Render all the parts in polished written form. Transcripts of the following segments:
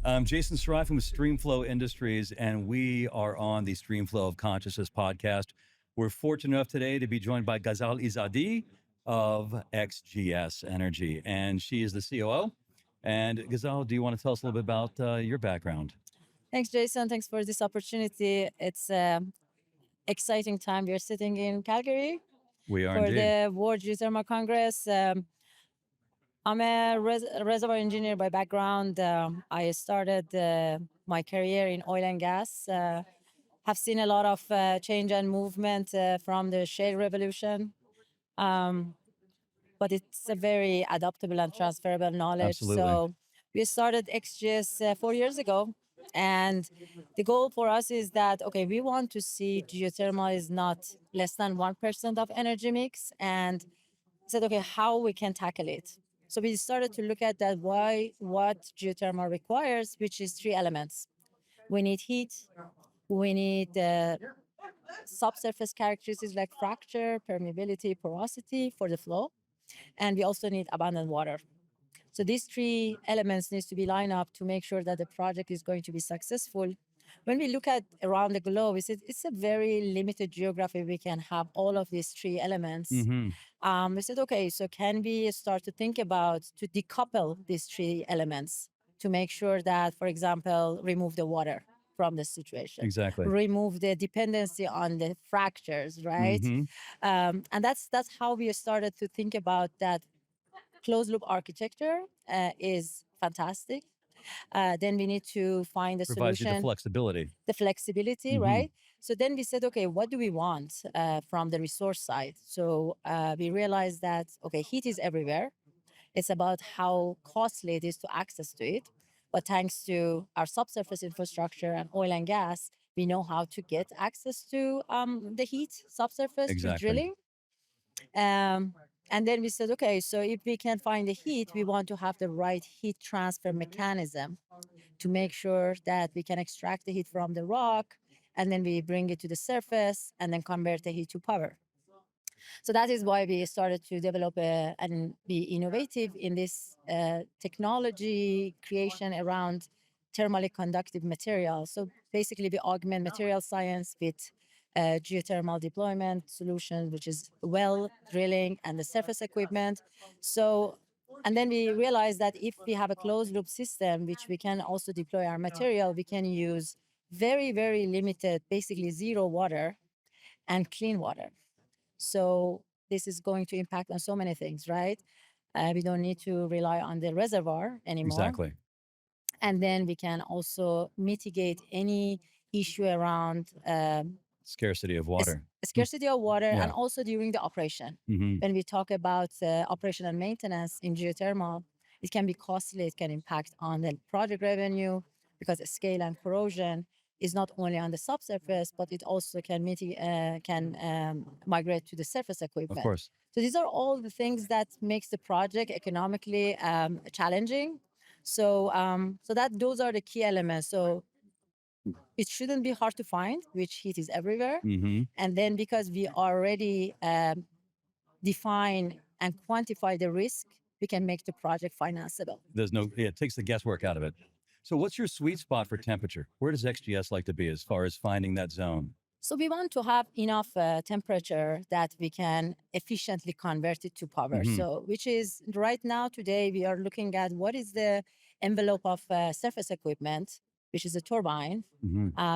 I'm Jason Sarrafian with Stream-Flo Industries, and we are on the Stream-Flo of Consciousness podcast. We're fortunate enough today to be joined by Ghazal Izadi of XGS Energy, and she is the COO. And Ghazal, do you want to tell us a little bit about your background? Thanks, Jason. Thanks for this opportunity. It's an exciting time. We're sitting in Calgary We are for indeed. the World Geothermal Congress. I'm a reservoir engineer by background. I started my career in oil and gas. Have seen a lot of change and movement from the shale revolution. Um, but it's a very adaptable and transferable knowledge. Absolutely. So we started XGS 4 years ago. And the goal for us is that, okay, we want to see geothermal is not less than 1% of energy mix. And said, okay, how we can tackle it. So we started to look at that, what geothermal requires, which is three elements. We need heat, we need subsurface characteristics like fracture, permeability, porosity for the flow, and we also need abundant water. So these three elements needs to be lined up to make sure that the project is going to be successful. When we look at around the globe, it's a very limited geography. We can have all of these three elements. We said, okay, so can we start to think about to decouple these three elements to make sure that, for example, remove the water from the situation, Exactly. remove the dependency on the fractures, right? And that's how we started to think about that. Closed loop architecture is fantastic. Then we need to find a Provides you the solution, flexibility. the flexibility, right? So then we said, okay, what do we want from the resource side? So we realized that, okay, heat is everywhere. It's about how costly it is to access to it. But thanks to our subsurface infrastructure and oil and gas, we know how to get access to the heat subsurface through Exactly. drilling. And then we said, okay, so if we can find the heat, we want to have the right heat transfer mechanism to make sure that we can extract the heat from the rock, and then we bring it to the surface and then convert the heat to power. So that is why we started to develop and be innovative in this technology creation around thermally conductive materials. So basically, we augment material science with geothermal deployment solutions, which is well drilling and the surface equipment. So, and then we realized that if we have a closed loop system, which we can also deploy our material, we can use very, very limited, basically zero water and clean water. So this is going to impact on so many things, right? We don't need to rely on the reservoir anymore. Exactly. And then we can also mitigate any issue around Scarcity of water. scarcity of water, Yeah. and also during the operation. When we talk about operation and maintenance in geothermal, it can be costly. It can impact on the project revenue because scale and corrosion is not only on the subsurface, but it also can migrate to the surface equipment. Of course. So these are all the things that makes the project economically challenging. So those are the key elements. So it shouldn't be hard to find, which heat is everywhere. And then because we already define and quantify the risk, we can make the project financeable. It takes the guesswork out of it. So what's your sweet spot for temperature? Where does XGS like to be as far as finding that zone? So we want to have enough temperature that we can efficiently convert it to power. So which is right now, today, we are looking at what is the envelope of surface equipment, which is a turbine.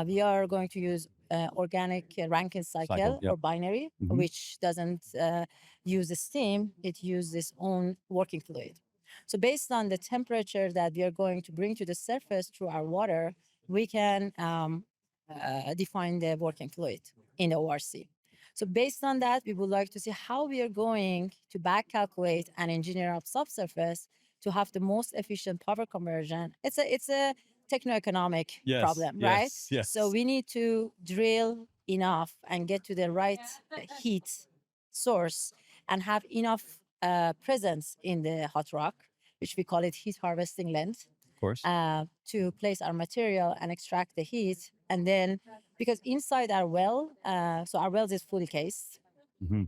We are going to use organic Rankine cycle, Yep. or binary, which doesn't use the steam, it uses its own working fluid. So based on the temperature that we are going to bring to the surface through our water, we can define the working fluid in the ORC. So based on that, we would like to see how we are going to back calculate and engineer up subsurface to have the most efficient power conversion. It's a techno-economic problem, right? Yes. So we need to drill enough and get to the right heat source and have enough presence in the hot rock, which we call it heat harvesting length, Of course. to place our material and extract the heat. And then, because inside our well, so our wells is fully cased,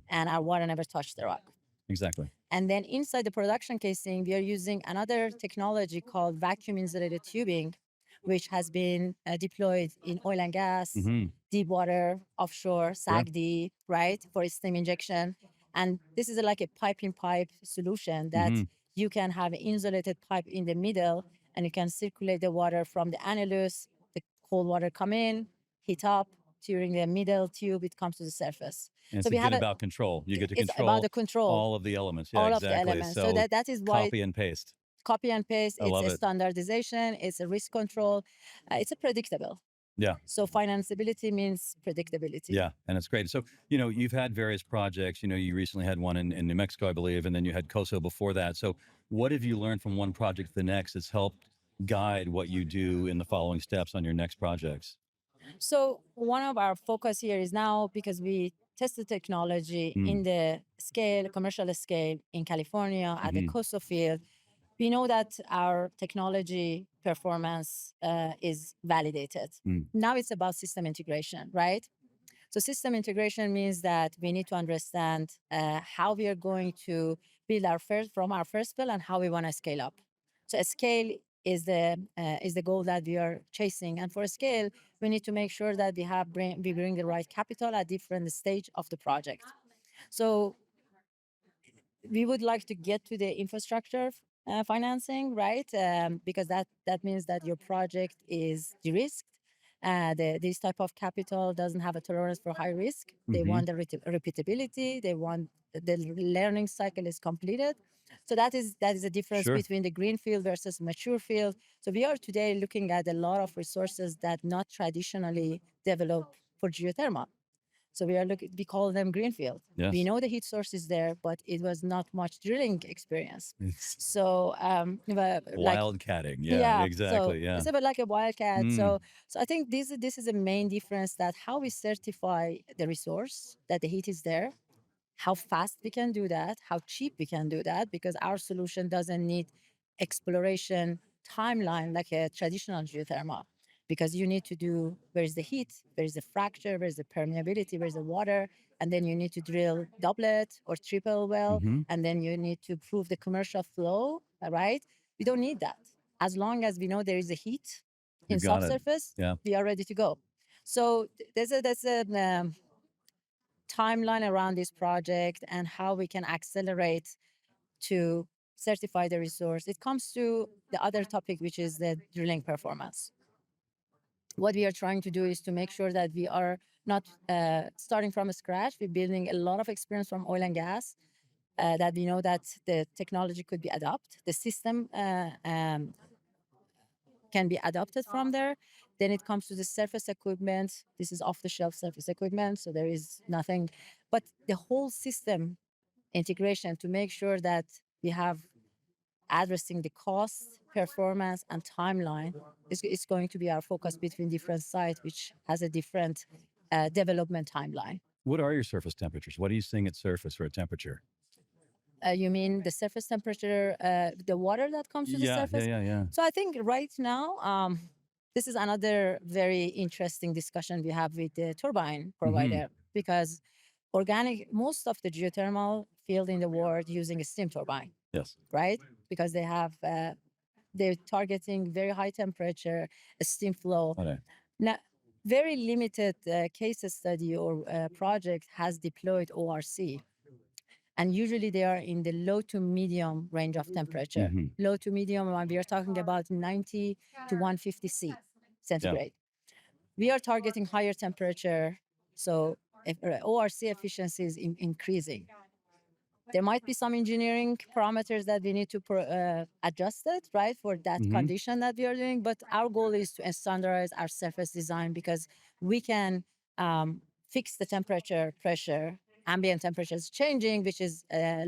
and our water never touched the rock. Exactly. And then inside the production casing, we are using another technology called vacuum insulated tubing, which has been deployed in oil and gas, Hmm. deep water, offshore, Sure. SAGD, right, for steam injection. And this is like a pipe solution that Hmm. you can have an insulated pipe in the middle, and you can circulate the water from the annulus, the cold water come in, heat up, during the middle tube, it comes to the surface. And So it's we have again a, about control. You get to it's about control the control, all of the elements. Yeah, all of the exactly. elements. So So that is why copy and paste. copy and paste, I it's love a it. standardization, it's a risk control, it's a predictable. Yeah. So financeability means predictability. Yeah, and it's great. So, you've had various projects. You recently had one in New Mexico, I believe, and then you had COSO before that. So, what have you learned from one project to the next that's helped guide what you do in the following steps on your next projects? So one of our focus here is now, because we test the technology in the scale, commercial scale in California at the Mhm. COSO field, we know that our technology performance is validated. Mm. Now it's about system integration, right? So system integration means that we need to understand how we are going to build from our first bill and how we want to scale up. So a scale is the goal that we are chasing, and for a scale, we need to make sure that we bring the right capital at different stage of the project. So we would like to get to the infrastructure financing, right? Because that means that your project is de-risked. This type of capital doesn't have a tolerance for high risk. They Mhm. want the repeatability. They want the learning cycle is completed. So that is a difference Sure. between the greenfield versus mature field. So we are today looking at a lot of resources that not traditionally developed for geothermal. So we call them greenfield. Yes. We know the heat source is there, but it was not much drilling experience. It's So like wildcatting. Yeah, yeah, so exactly. Yeah. it's a bit like a wildcat. Mm. So I think this is a main difference, that how we certify the resource, that the heat is there, how fast we can do that, how cheap we can do that, because our solution doesn't need exploration timeline like a traditional geothermal. Because you need to do, where's the heat, where's the fracture, where's the permeability, where's the water, and then you need to drill doublet or triple well, Mhm. and then you need to prove the commercial flow, right? We don't need that. As long as we know there is a heat You in got it. subsurface, Yeah. we are ready to go. So there's a timeline around this project and how we can accelerate to certify the resource. It comes to the other topic, which is the drilling performance. What we are trying to do is to make sure that we are not starting from scratch. We're building a lot of experience from oil and gas, that we know that the technology could be adopted. The system can be adopted from there. Then it comes to the surface equipment. This is off-the-shelf surface equipment, so there is nothing. But the whole system integration to make sure that we have addressing the cost, performance, and timeline is going to be our focus between different sites, which has a different development timeline. What are your surface temperatures? What are you seeing at surface for a temperature? You mean the surface temperature, the water that comes to the surface? Yeah. So I think right now, this is another very interesting discussion we have with the turbine provider, because most of the geothermal field in the world using a steam turbine, Yes. right? Because they're targeting very high temperature, steam flow. Okay. Now, very limited case study or project has deployed ORC. And usually they are in the low to medium range of temperature. Mhm. Low to medium, we are talking about 90 to 150 C centigrade. We are targeting higher temperature, so ORC efficiency is increasing. There might be some engineering parameters that we need to adjust it, right, for that condition that we are doing. But our goal is to standardize our surface design, because we can fix the temperature, pressure, ambient temperature is changing, which is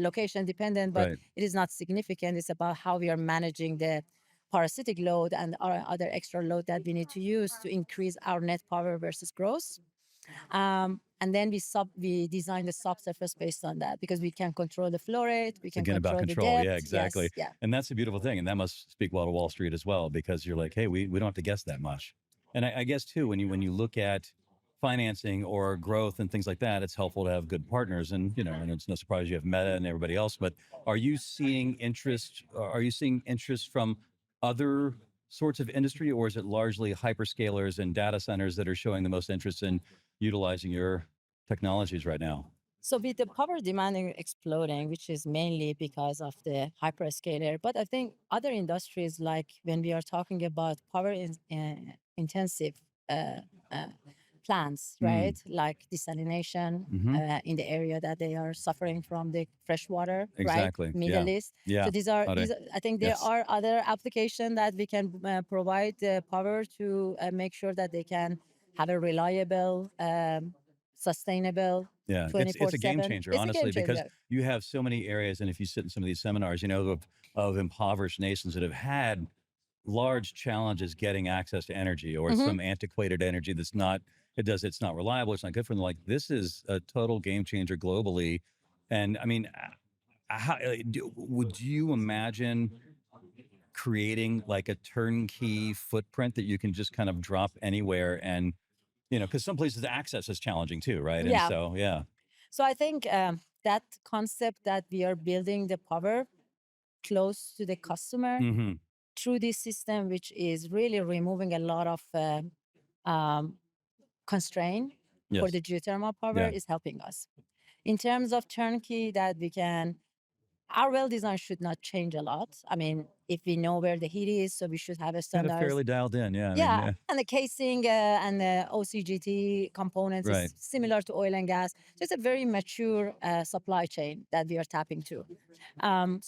location dependent, but Right. it is not significant. It's about how we are managing the parasitic load and other extra load that we need to use to increase our net power versus gross. And then we design the subsurface based on that, because we can control the flow rate, we It's can again about control the control. depth. Yeah, exactly. Yes, yeah. And that's a beautiful thing. And that must speak well to Wall Street as well, because you're like, hey, we don't have to guess that much. And I guess too, when you look at financing or growth and things like that, it's helpful to have good partners. And and it's no surprise you have Meta and everybody else. But are you seeing interest? Are you seeing interest from other sorts of industry, or is it largely hyperscalers and data centers that are showing the most interest in utilizing your technologies right now? So with the power demand exploding, which is mainly because of the hyperscaler, but I think other industries, like when we are talking about power intensive uh, uh, plants, right? Like desalination in the area that they are suffering from the fresh water, right? Exactly. Middle East. Yeah. So these are, I think there Yes. are other applications that we can provide the power to make sure that they can have a reliable, sustainable Yeah, it's a game 24/7. changer, It's a game honestly, because changer. you have so many areas, and if you sit in some of these seminars, of impoverished nations that have had large challenges getting access to energy, or Hmm. some antiquated energy that's not it's not reliable, it's not good for them. Like, this is a total game changer globally. And I mean, would you imagine creating like a turnkey footprint that you can just kind of drop anywhere? And because some places access is challenging too, right? And Yeah. so, yeah. So I think that concept that we are building the power close to the customer Hmm. through this system, which is really removing a lot of um, constraint for Yes. the geothermal power, Yeah. is helping us. In terms of turnkey, that we can, our well design should not change a lot. I mean, if we know where the heat is, so we should have a Kind of standards. fairly dialed in. Yeah. I mean, Yeah, yeah. and the casing and the OCGT components Right. is similar to oil and gas. So it's a very mature supply chain that we are tapping to.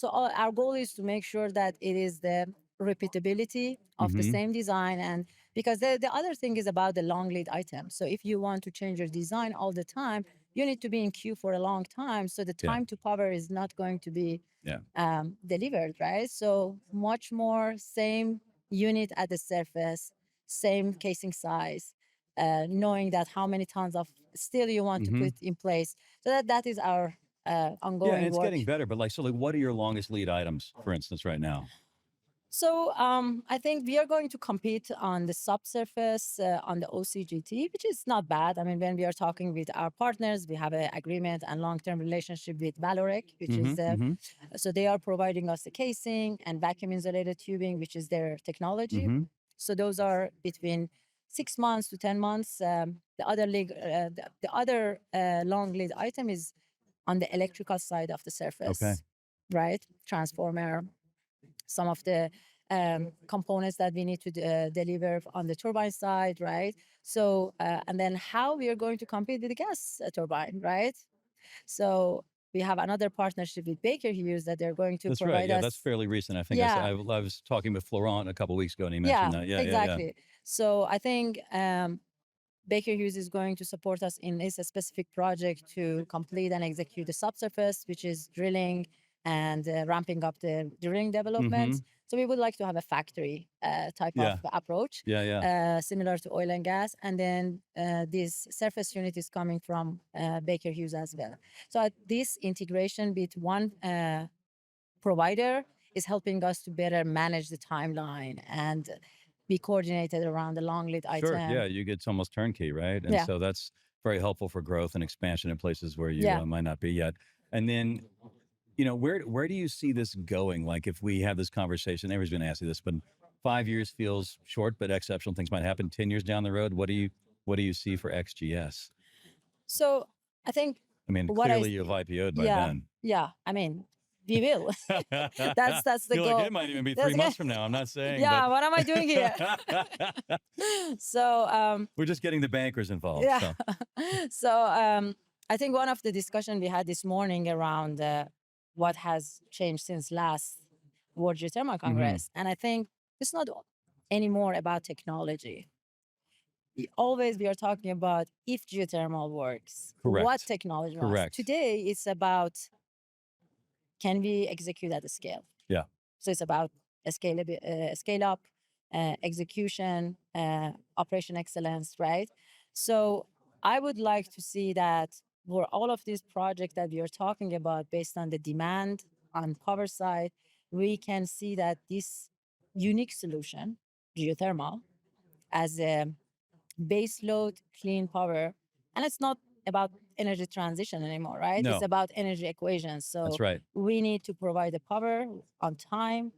So our goal is to make sure that it is the repeatability of the Hmm. same design, and because the other thing is about the long lead item. So if you want to change your design all the time, you need to be in queue for a long time. So the Yeah. time to power is not going to be Yeah. delivered, right? So much more same unit at the surface, same casing size, knowing that how many tons of steel you want to Hmm. put in place. So that is our Yeah. And ongoing it's work. getting better. But like, what are your longest lead items, for instance, right now? So I think we are going to compete on the subsurface on the OCGT, which is not bad. I mean, when we are talking with our partners, we have an agreement and long-term relationship with Valorec, which is so they are providing us the casing and vacuum insulated tubing, which is their technology. So those are between 6 months to 10 months. The other long lead item is on the electrical side of the surface, Okay. right? Transformer, some of the components that we need to deliver on the turbine side, right? So, and then how we are going to compete with the gas turbine, right? So we have another partnership with Baker Hughes that they're going to That's right. provide Yeah. us. That's fairly recent. I think Yeah, I was talking with Florent a couple weeks ago, and he yeah, mentioned that. Yeah. Yeah. Yeah. exactly. So I think Baker Hughes is going to support us in this specific project to complete and execute the subsurface, which is drilling and ramping up the drilling development. So we would like to have a factory type Yeah. of approach, Yeah. Yeah. similar to oil and gas. And then this surface unit is coming from Baker Hughes as well. So this integration with one provider is helping us to better manage the timeline and be coordinated around the long lead Sure. item. Yeah. You get almost turnkey, right? And Yeah. so that's very helpful for growth and expansion in places where you Yeah. might not be yet. And then, where do you see this going? Like, if we have this conversation, everybody's going to ask you this, but 5 years feels short, but exceptional things might happen. 10 years down the road, what do you see for XGS? So I think I mean, what I clearly you've IPO'd by yeah, then. yeah. I mean, we will. That's the You're goal. like, it might even be That's 3 the months goal. from now. I'm not saying. Yeah, what am I doing here? So We're just getting the bankers involved. yeah. So. So I think one of the discussion we had this morning around what has changed since last World Geothermal Congress, and I think it's not anymore about technology. Always we are talking about if geothermal works, what Correct. technology works. Correct. Today it's about, can we execute at a scale? Yeah. So it's about a scale up, execution, operation excellence, right? So I would like to see that for all of these projects that we are talking about, based on the demand on power side, we can see that this unique solution, geothermal, as a base load clean power, and it's not about energy transition anymore, right? It's No. about energy equations. So That's right. we need to provide the power on time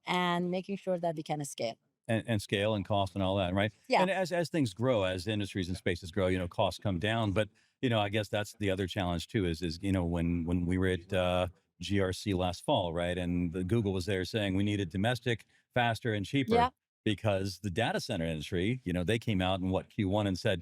and making sure that we can scale. and scale and cost and all that, right? Yeah. And as things grow, as industries and spaces grow, costs come down. But I guess that's the other challenge too. Is when we were at GRC last fall, right, and Google was there saying we needed domestic, faster, and cheaper Yeah. because the data center industry, they came out in Q1 and said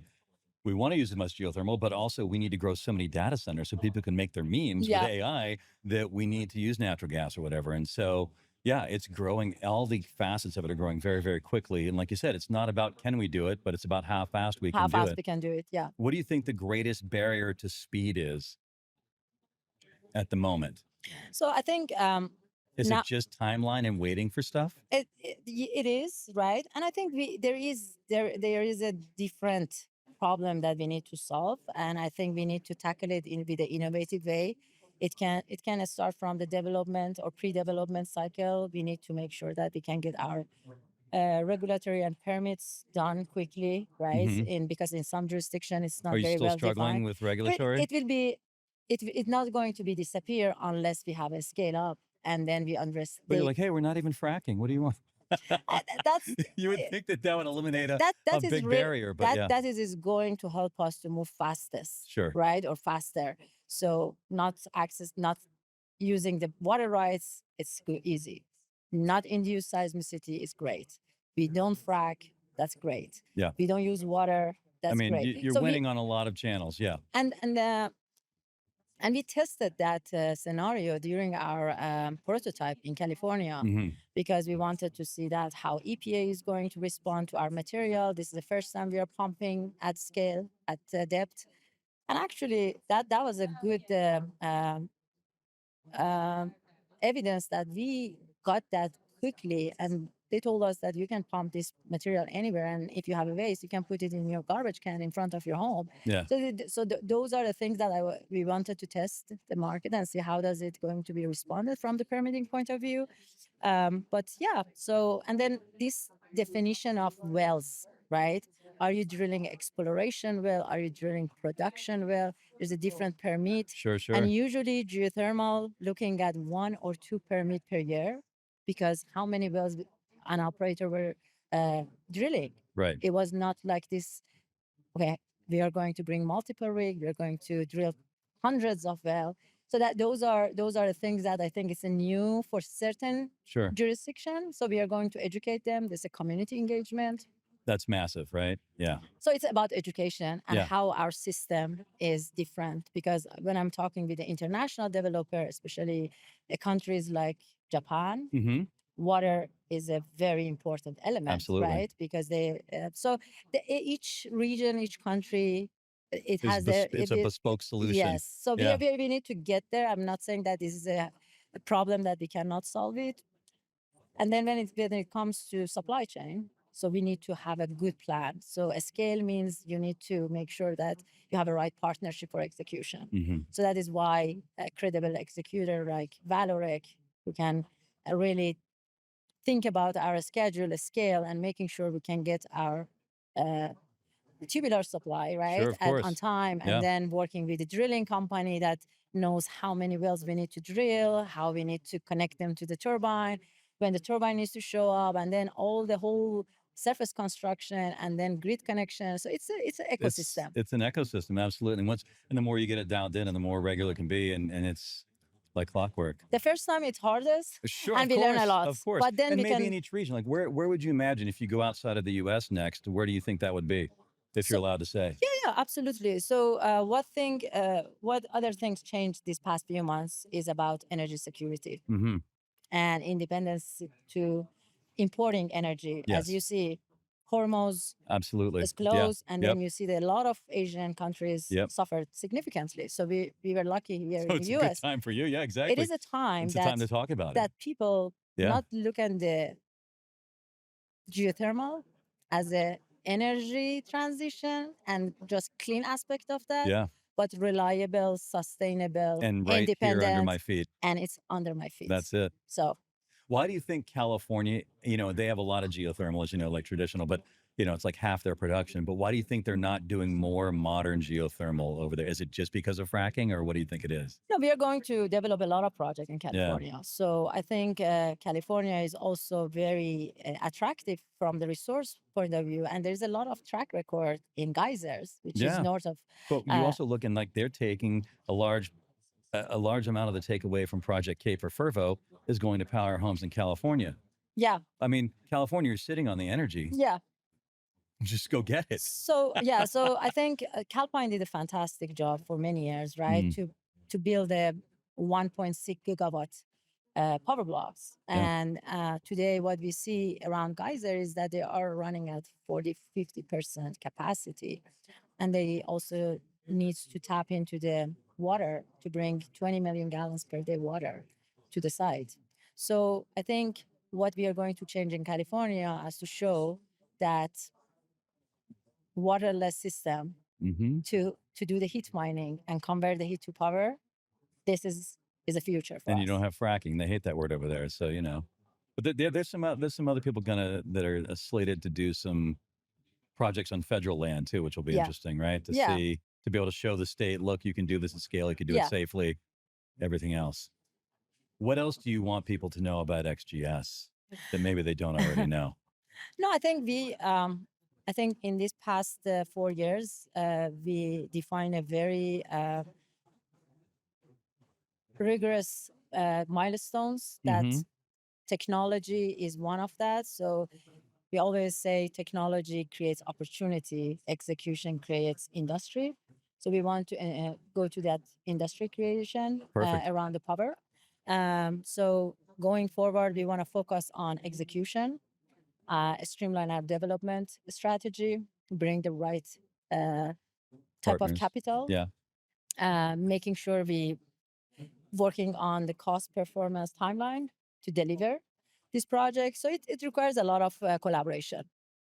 we want to use as much geothermal, but also we need to grow so many data centers so people can make their memes with Yeah. AI that we need to use natural gas or whatever. And so, yeah, it's growing. All the facets of it are growing very, very quickly. And like you said, it's not about can we do it, but it's about how fast we How can do fast it. we can do it. Yeah. What do you think the greatest barrier to speed is at the moment? So I think Is now it just timeline and waiting for stuff? it is right, and I think there is a different problem that we need to solve, and I think we need to tackle it with an innovative way. It can start from the development or pre-development cycle. We need to make sure that we can get our regulatory and permits done quickly, right? Mhm. Because in some jurisdiction it's Are not you very still well struggling defined. with But regulatory? it will be, it's not going to be disappear unless we have a scale up and then we understand. But you're like, hey, we're not even fracking. What do you want? That's You would think that would eliminate a that is big barrier, but yeah, that is going to help us to move fastest, sure. right, or faster. So not using the water rights, it's easy. Not induce seismicity is great. We don't frack, that's great. Yeah. We don't use water, I that's mean, great. you're So winning on a lot of channels. Yeah. and we tested that scenario during our prototype in California Hmm. because we wanted to see that how EPA is going to respond to our material. This is the first time we are pumping at scale, at depth. And actually, that was a good evidence that we got that quickly. And they told us that you can pump this material anywhere, and if you have a waste, you can put it in your garbage can in front of your home. Yeah. So those are the things that we wanted to test the market and see how does it going to be responded from the permitting point of view. But yeah, so and then this definition of wells, right? Are you drilling exploration well? Are you drilling production well? There's a different permit. Sure. And usually geothermal looking at 1 or 2 permit per year, because how many wells an operator were drilling? Right. It was not like this. Okay, we are going to bring multiple rig. We are going to drill hundreds of wells. So that those are the things that I think is new for certain Sure. jurisdiction. So we are going to educate them. There's a community engagement. That's massive, right? Yeah. So it's about education and Yeah. how our system is different. Because when I'm talking with the international developer, especially countries like Japan, Hmm. water is a very important element, Absolutely. right? Because each region, each country, it has It's a bespoke solution. yes. So Yeah. we need to get there. I'm not saying that this is a problem that we cannot solve it. And then when it comes to supply chain, so we need to have a good plan. So a scale means you need to make sure that you have a right partnership for execution. Hmm. So that is why a credible executor like Valorec, who can really think about our schedule, a scale, and making sure we can get our tubular supply, right? Sure, of And course. on time, Yeah. and then working with a drilling company that knows how many wells we need to drill, how we need to connect them to the turbine, when the turbine needs to show up, and then the whole surface construction and then grid connection. So it's an ecosystem. It's an ecosystem, absolutely. And the more you get it dialed in, and the more regular it can be, and it's like clockwork. The first time it's hardest, Sure, and of we learn a course, lot. of course. But then And we maybe can. in each region, like where would you imagine if you go outside of the U.S. next? Where do you think that would be, if you're So, allowed to say? yeah, absolutely. So, what other things changed these past few months is about energy security Hmm. and independence to importing energy. As you Yes, see, Hormuz absolutely. is Yeah. closed, and Yep. then you see that a lot of Asian countries Yep. suffered significantly. So we were lucky here So in it's the a good U.S. time for you. Yeah, It exactly. is a time It's a time to talk about it. that people Yeah. not look at the geothermal as a energy transition and just clean aspect of that, Yeah. but reliable, sustainable, And right here under independent, my feet. and it's under my feet. That's it. So Why do you think California, they have a lot of geothermal, as you know, like traditional, but it's like half their production. But why do you think they're not doing more modern geothermal over there? Is it just because of fracking, or what do you think it is? No, we are going to develop a lot of projects in Yeah. California. So I think California is also very attractive from the resource point of view. And there's a lot of track record in geysers, which is Yeah. north of, But you also look in, like, they're taking a large amount of the takeaway from Project K for Fervo is going to power homes in California. yeah, I mean, California, you're sitting on the energy. yeah. Just go get it. So I think Calpine did a fantastic job for many years, right? Mm. To build a 1.6 gigawatt power blocks. Yeah. And today what we see around geyser is that they are running at 40-50% capacity. And they also needs to tap into the water to bring 20 million gallons per day water to the site. So I think what we are going to change in California is to show that waterless system Mm-hmm. to do the heat mining and convert the heat to power. This is a future for And us. you don't have fracking. They hate that word over there. So, but there's some other people that are slated to do some projects on federal land too, which will be Yeah. interesting, right? To Yeah. see, to be able to show the state, look, you can do this at scale, you can do it Yeah. safely, everything else. What else do you want people to know about XGS that maybe they don't already know? No, I think I think in these past 4 years, we define a very rigorous milestones that Mhm. technology is one of that. So we always say technology creates opportunity, execution creates industry. So we want to go to that industry creation Perfect. around the power. So going forward, we want to focus on execution, streamline our development strategy, bring the right type of Partners. capital, Yeah. making sure we working on the cost performance timeline to deliver this project. So it requires a lot of collaboration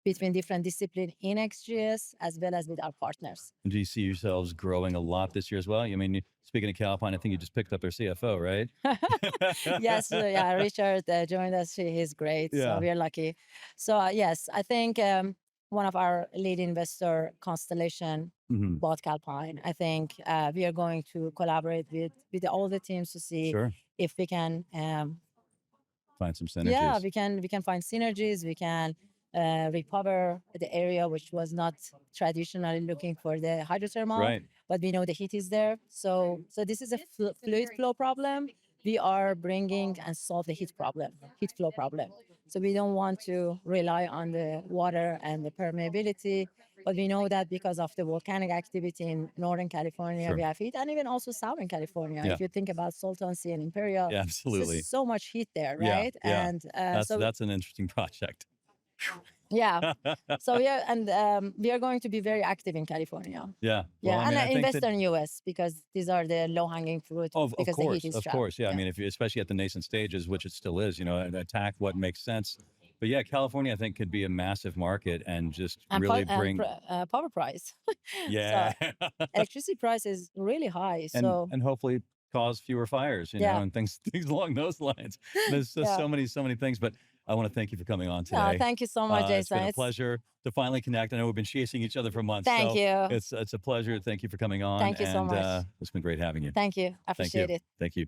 between different disciplines in XGS as well as with our partners. And do you see yourselves growing a lot this year as well? I mean, speaking of Calpine, I think you just picked up their CFO, right? Yes, yeah, Richard joined us. He's great. Yeah. So we're lucky. So yes, I think one of our lead investor, Constellation, Mhm. bought Calpine. I think we are going to collaborate with all the teams to see Sure. if we can Find some synergies. yeah, we can find synergies. We can recover the area which was not traditionally looking for the hydrothermal, Right. but we know the heat is there. So this is a fluid flow problem. We are bringing and solve the heat flow problem. So we don't want to rely on the water and the permeability, but we know that because of the volcanic activity in Northern California, Sure. we have heat, and even also Southern California. Yeah. If you think about Salton Sea and Imperial, Yeah, absolutely. so much heat there, Yeah, right? yeah. And That's an interesting project. yeah. So we are going to be very active in California. Yeah. Yeah, Well, I mean, I and think in that- Western US because these are the low-hanging fruit Of because the course, heat is of trapped. course. Yeah. I mean, if you, especially at the nascent stages, which it still is, attack what makes sense. But yeah, California, I think, could be a massive market and just And really bring. power price. Yeah. Electricity price is really high. So and hopefully cause fewer fires, Yeah. and things along those lines. There's just Yeah. so many things. But I want to thank you for coming on today. no, thank you so much, It's Jason. been a pleasure to finally connect. I know we've been chasing each other for months. Thank so you. It's a pleasure. Thank you for coming on. Thank you so much. It's been great having you. Thank you. I Thank appreciate you. it. Thank you.